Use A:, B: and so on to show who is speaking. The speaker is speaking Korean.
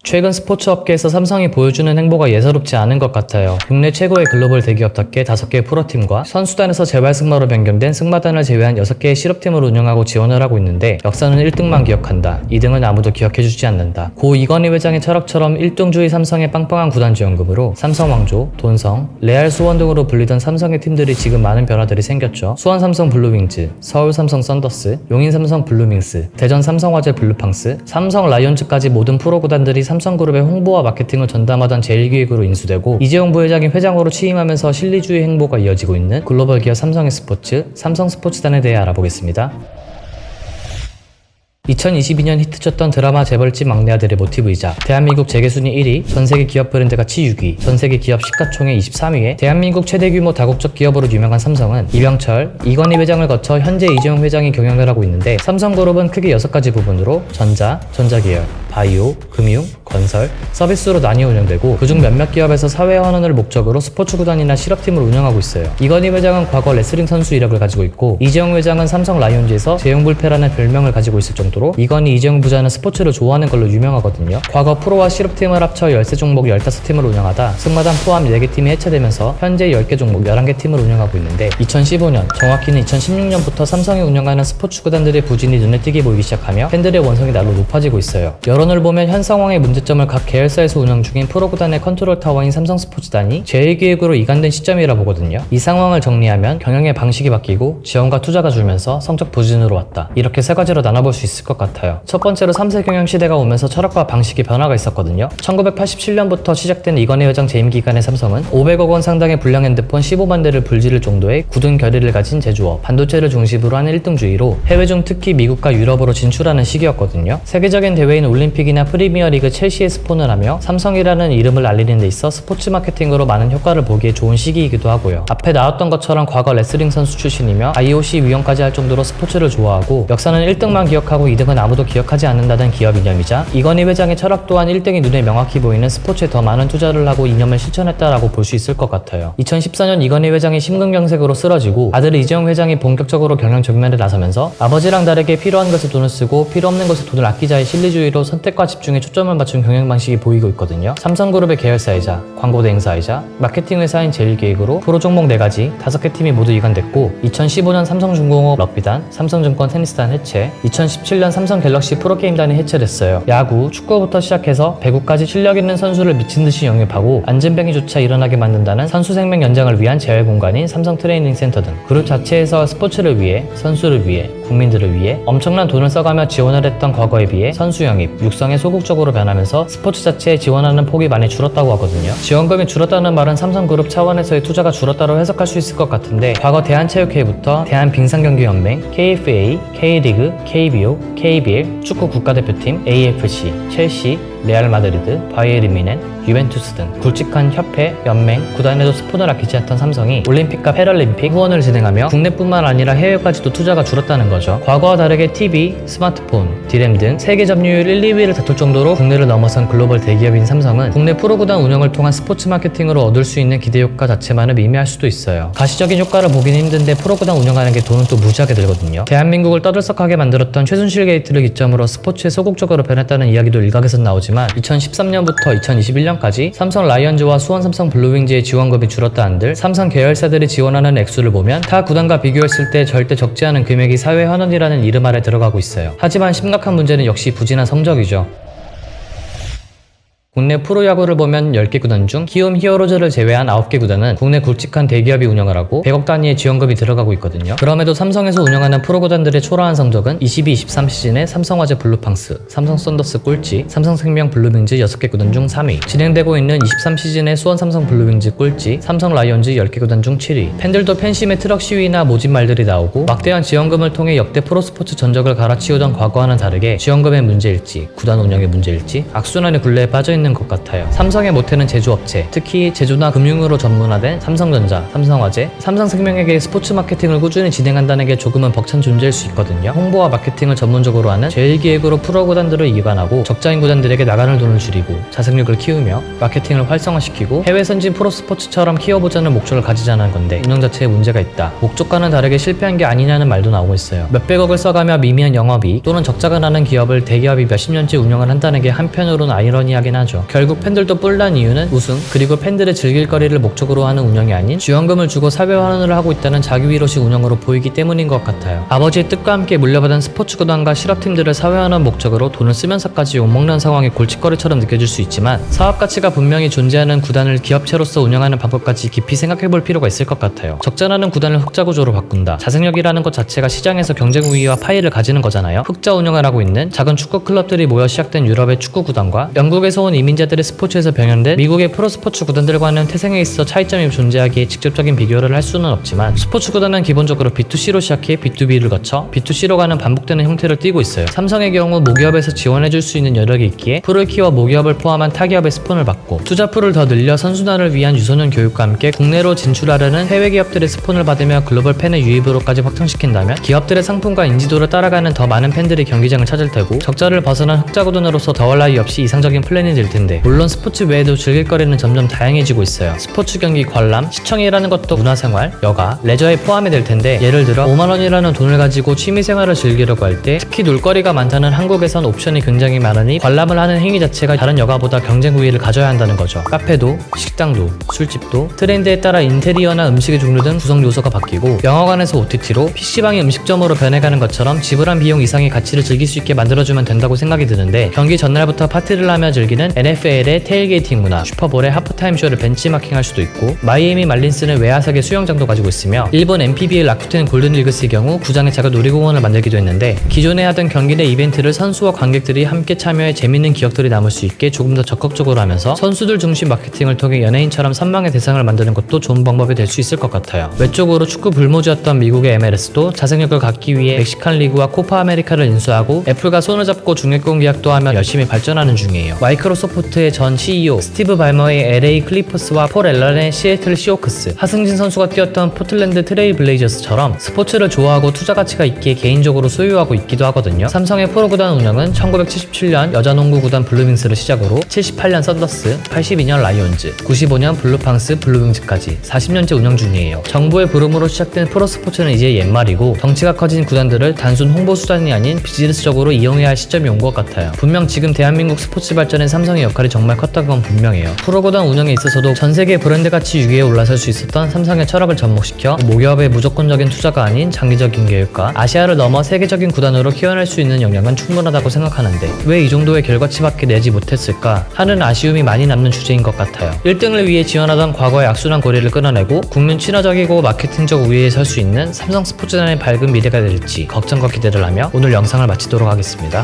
A: 최근 스포츠 업계에서 삼성이 보여주는 행보가 예사롭지 않은 것 같아요. 국내 최고의 글로벌 대기업답게 5개의 프로팀과 선수단에서 재활승마로 변경된 승마단을 제외한 6개의 실업팀을 운영하고 지원을 하고 있는데 역사는 1등만 기억한다. 2등은 아무도 기억해주지 않는다. 고 이건희 회장의 철학처럼 1등주의 삼성의 빵빵한 구단 지원금으로 삼성왕조, 돈성, 레알 수원 등으로 불리던 삼성의 팀들이 지금 많은 변화들이 생겼죠. 수원 삼성 블루윙즈, 서울 삼성 썬더스, 용인 삼성 블루밍스, 대전 삼성화재 블루팡스, 삼성 라이온즈까지 모든 프로 구단들이 삼성그룹의 홍보와 마케팅을 전담하던 제1기획으로 인수되고 이재용 부회장이 회장으로 취임하면서 실리주의 행보가 이어지고 있는 글로벌 기업 삼성의 스포츠, 삼성 스포츠단에 대해 알아보겠습니다. 2022년 히트쳤던 드라마 재벌집 막내 아들의 모티브이자 대한민국 재계순위 1위, 전세계 기업 브랜드 가치 6위, 전세계 기업 시가총액 23위에 대한민국 최대 규모 다국적 기업으로 유명한 삼성은 이병철, 이건희 회장을 거쳐 현재 이재용 회장이 경영을 하고 있는데 삼성그룹은 크게 6가지 부분으로 전자, 전자계열, 바이오, 금융, 건설, 서비스로 나뉘어 운영되고 그중 몇몇 기업에서 사회 환원을 목적으로 스포츠 구단이나 실업팀을 운영하고 있어요. 이건희 회장은 과거 레슬링 선수 이력을 가지고 있고 이재용 회장은 삼성 라이온즈에서 재용불패라는 별명을 가지고 있을 정도로 이건희 이재용 부자는 스포츠를 좋아하는 걸로 유명하거든요. 과거 프로와 실업팀을 합쳐 13종목 15팀을 운영하다 승마단 포함 4개 팀이 해체되면서 현재 10개 종목 11개 팀을 운영하고 있는데 2015년, 정확히는 2016년부터 삼성이 운영하는 스포츠 구단들의 부진이 눈에 띄게 보이기 시작하며 팬들의 원성이 날로 높아지고 있어요. 여론을 보면 현 상황의 문제점을 각 계열사에서 운영 중인 프로구단의 컨트롤 타워인 삼성스포츠단이 제1기획으로 이관된 시점이라 보거든요. 이 상황을 정리하면 경영의 방식이 바뀌고 지원과 투자가 줄면서 성적 부진으로 왔다. 이렇게 3가지로 나눠볼 수 있을 것 같아요. 첫 번째로 3세 경영 시대가 오면서 철학과 방식의 변화가 있었거든요. 1987년부터 시작된 이건희 회장 재임 기간의 삼성은 500억 원 상당의 불량 핸드폰 15만 대를 불지를 정도의 굳은 결의를 가진 제조업, 반도체를 중심으로 하는 1등주의로 해외 중 특히 미국과 유럽으로 진출하는 시기였거든요. 세계적인 대회인 올림픽이나 프리미어리그 첼시에 스폰을 하며 삼성이라는 이름을 알리는 데 있어 스포츠 마케팅으로 많은 효과를 보기에 좋은 시기이기도 하고요. 앞에 나왔던 것처럼 과거 레슬링 선수 출신이며 IOC 위원까지 할 정도로 스포츠를 좋아하고 역사는 1등만 기억하고 2등은 아무도 기억하지 않는다는 기업 이념이자 이건희 회장의 철학 또한 1등이 눈에 명확히 보이는 스포츠에 더 많은 투자를 하고 이념을 실천했다라고 볼 수 있을 것 같아요. 2014년 이건희 회장이 심근경색으로 쓰러지고 아들 이재용 회장이 본격적으로 경영 전면에 나서면서 아버지랑 다르게 필요한 것에 돈을 쓰고 필요 없는 것에 돈을 아끼자의 실리주의로 선택과 집중에 초점을 맞춘 경영 방식이 보이고 있거든요. 삼성그룹의 계열사이자 광고 대행사이자 마케팅 회사인 제1기획으로 프로 종목 4가지 5개 팀이 모두 이관됐고 2015년 삼성중공업 럭비단, 삼성증권 테니스단 해체, 2017년 삼성 갤럭시 프로게임단이 해체됐어요. 야구, 축구부터 시작해서 배구까지 실력 있는 선수를 미친듯이 영입하고 안전병이조차 일어나게 만든다는 선수 생명 연장을 위한 재활 공간인 삼성 트레이닝 센터 등 그룹 자체에서 스포츠를 위해, 선수를 위해, 국민들을 위해 엄청난 돈을 써가며 지원을 했던 과거에 비해 선수 영입, 육성에 소극적으로 변하면서 스포츠 자체에 지원하는 폭이 많이 줄었다고 하거든요. 지원금이 줄었다는 말은 삼성그룹 차원에서의 투자가 줄었다고 해석할 수 있을 것 같은데 과거 대한체육회부터 대한빙상경기연맹, KFA, K리그, KBO, KBL, 축구 국가대표팀, AFC, 첼시, 레알 마드리드, 바이에른 뮌헨, 유벤투스 등 굵직한 협회, 연맹, 구단에도 스폰을 아끼지 않던 삼성이 올림픽과 패럴림픽 후원을 진행하며 국내뿐만 아니라 해외까지도 투자가 줄었다는 거죠. 과거와 다르게 TV, 스마트폰, 디램 등 세계 점유율 1, 2위를 다툴 정도로 국내를 넘어선 글로벌 대기업인 삼성은 국내 프로구단 운영을 통한 스포츠 마케팅으로 얻을 수 있는 기대 효과 자체만은 미미할 수도 있어요. 가시적인 효과를 보기는 힘든데 프로구단 운영하는 게 돈은 또 무지하게 들거든요. 대한민국을 떠들썩하게 만들었던 최순실 게이트를 기점으로 스포츠에 소극적으로 변했다는 이야기도 일각에서 나오지만 2013년부터 2021년까지 삼성 라이온즈와 수원 삼성 블루윙즈의 지원금이 줄었다 한들 삼성 계열사들이 지원하는 액수를 보면 타 구단과 비교했을 때 절대 적지 않은 금액이 사회 환원이라는 이름 아래 들어가고 있어요. 하지만 심각한 문제는 역시 부진한 성적이죠. 국내 프로야구를 보면 10개 구단 중 키움 히어로즈를 제외한 9개 구단은 국내 굵직한 대기업이 운영을 하고 100억 단위의 지원금이 들어가고 있거든요. 그럼에도 삼성에서 운영하는 프로구단들의 초라한 성적은 22-23 시즌에 삼성화재 블루팡스, 삼성 썬더스 꼴찌, 삼성생명 블루윙즈 6개 구단 중 3위, 진행되고 있는 23 시즌에 수원 삼성 블루윙즈 꼴찌, 삼성 라이온즈 10개 구단 중 7위. 팬들도 팬심의 트럭 시위나 모집 말들이 나오고 막대한 지원금을 통해 역대 프로스포츠 전적을 갈아치우던 과거와는 다르게 지원금의 문제일지, 구단 운영의 문제일지, 악순환의 굴레에 빠져있는 있는 것 같아요. 삼성의 모태는 제조업체, 특히 제조나 금융으로 전문화된 삼성전자, 삼성화재, 삼성생명에게 스포츠 마케팅을 꾸준히 진행한다는 게 조금은 벅찬 존재일 수 있거든요. 홍보와 마케팅을 전문적으로 하는 제1기획으로 프로구단들을 이관하고 적자인 구단들에게 나가는 돈을 줄이고 자생력을 키우며 마케팅을 활성화시키고 해외 선진 프로스포츠처럼 키워보자는 목적을 가지자는 건데 운영 자체에 문제가 있다. 목적과는 다르게 실패한 게 아니냐는 말도 나오고 있어요. 몇백억을 써가며 미미한 영업이 또는 적자가 나는 기업을 대기업이 몇십 년째 운영을 한다는 게 한편으로는 아이러니하긴 하죠. 결국 팬들도 뿔난 이유는 우승 그리고 팬들의 즐길 거리를 목적으로 하는 운영이 아닌 지원금을 주고 사회환원을 하고 있다는 자기위로식 운영으로 보이기 때문인 것 같아요. 아버지의 뜻과 함께 물려받은 스포츠구단과 실업팀들을 사회환원 목적으로 돈을 쓰면서까지 욕먹는 상황이 골칫거리처럼 느껴질 수 있지만 사업 가치가 분명히 존재하는 구단을 기업체로서 운영하는 방법까지 깊이 생각해볼 필요가 있을 것 같아요. 적자나는 구단을 흑자 구조로 바꾼다. 자생력이라는 것 자체가 시장에서 경쟁 우위와 파이를 가지는 거잖아요. 흑자 운영을 하고 있는 작은 축구 클럽들이 모여 시작된 유럽의 축구 구단과 영국에서 온 이민자들의 스포츠에서 병현된 미국의 프로스포츠 구단들과는 태생에 있어 차이점이 존재하기에 직접적인 비교를 할 수는 없지만 스포츠 구단은 기본적으로 B2C로 시작해 B2B를 거쳐 B2C로 가는 반복되는 형태를 띠고 있어요. 삼성의 경우 모기업에서 지원해줄 수 있는 여력이 있기에 풀을 키워 모기업을 포함한 타기업의 스폰을 받고 투자풀을 더 늘려 선순환을 위한 유소년 교육과 함께 국내로 진출하려는 해외 기업들의 스폰을 받으며 글로벌 팬의 유입으로까지 확장시킨다면 기업들의 상품과 인지도를 따라가는 더 많은 팬들이 경기장을 찾을 테고 적자를 벗어난 흑자 구단으로서 더할 나위 없이 이상적인 플랜이 될 텐데 물론 스포츠 외에도 즐길 거리는 점점 다양해지고 있어요. 스포츠 경기 관람, 시청이라는 것도 문화생활, 여가, 레저에 포함이 될 텐데 예를 들어 5만원이라는 돈을 가지고 취미생활을 즐기려고 할 때 특히 놀거리가 많다는 한국에선 옵션이 굉장히 많으니 관람을 하는 행위 자체가 다른 여가보다 경쟁 우위를 가져야 한다는 거죠. 카페도, 식당도, 술집도 트렌드에 따라 인테리어나 음식의 종류 등 구성 요소가 바뀌고 영화관에서 OTT로 PC방이 음식점으로 변해가는 것처럼 지불한 비용 이상의 가치를 즐길 수 있게 만들어주면 된다고 생각이 드는데 경기 전날부터 파티를 하며 즐기는 NFL의 테일게이팅 문화, 슈퍼볼의 하프타임 쇼를 벤치마킹할 수도 있고 마이애미 말린스는 외야석의 수영장도 가지고 있으며 일본 NPB의 라쿠텐 골든리그스의 경우 구장에 작은 놀이공원을 만들기도 했는데 기존에 하던 경기 내 이벤트를 선수와 관객들이 함께 참여해 재밌는 기억들이 남을 수 있게 조금 더 적극적으로 하면서 선수들 중심 마케팅을 통해 연예인처럼 선망의 대상을 만드는 것도 좋은 방법이 될 수 있을 것 같아요. 외적으로 축구 불모지였던 미국의 MLS도 자생력을 갖기 위해 멕시칸 리그와 코파 아메리카를 인수하고 애플과 손을 잡고 중개권 계약도 하며 열심히 발전하는 중이에요. 마이크로소프트의 전 CEO 스티브 발머의 LA 클리퍼스와 폴 앨런의 시애틀 시오크스, 하승진 선수가 뛰었던 포틀랜드 트레일 블레이저스처럼 스포츠를 좋아하고 투자 가치가 있기에 개인적으로 소유하고 있기도 하거든요. 삼성의 프로구단 운영은 1977년 여자농구 구단 블루윙스를 시작으로 78년 썬더스, 82년 라이온즈, 95년 블루팡스, 블루윙즈까지 40년째 운영 중이에요. 정부의 부름으로 시작된 프로스포츠는 이제 옛말이고 덩치가 커진 구단들을 단순 홍보 수단이 아닌 비즈니스적으로 이용해야 할 시점이 온 것 같아요. 분명 지금 대한민국 스포츠 발전에 삼성의 역할이 정말 컸던 건 분명해요. 프로구단 운영에 있어서도 전 세계 브랜드 가치 6위에 올라설 수 있었던 삼성의 철학을 접목시켜 모기업의 무조건적인 투자가 아닌 장기적인 계획과 아시아를 넘어 세계적인 구단으로 키워낼 수 있는 역량은 충분하다고 생각하는데 왜 이 정도의 결과치밖에 내지 못했을까 하는 아쉬움이 많이 남는 주제인 것 같아요. 1등을 위해 지원하던 과거의 악순환 고리를 끊어내고 국민 친화적이고 마케팅적 우위에 설 수 있는 삼성 스포츠단의 밝은 미래가 될지 걱정과 기대를 하며 오늘 영상을 마치도록 하겠습니다.